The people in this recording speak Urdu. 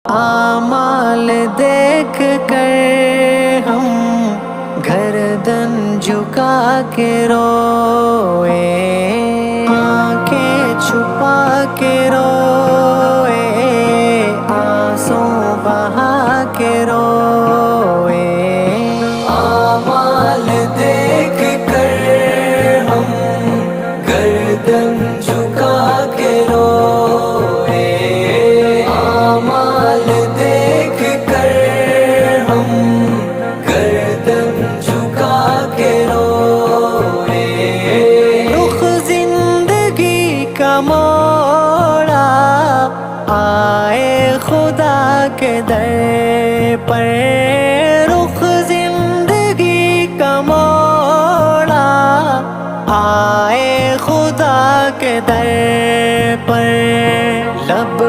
اعمال دیکھ کر ہم گردن جھکا کے روئے، آنکھیں چھپا کے روئے، آنسو بہا کے روئے۔ اعمال دیکھ کر ہم گردن جھکا کے روئے، اعمال دیکھ کر ہم گردن جھکا کے روئے۔ رخ زندگی کا موڑا آئے خدا کے در پر، رخ زندگی کا موڑا آئے خدا کے در پر، لب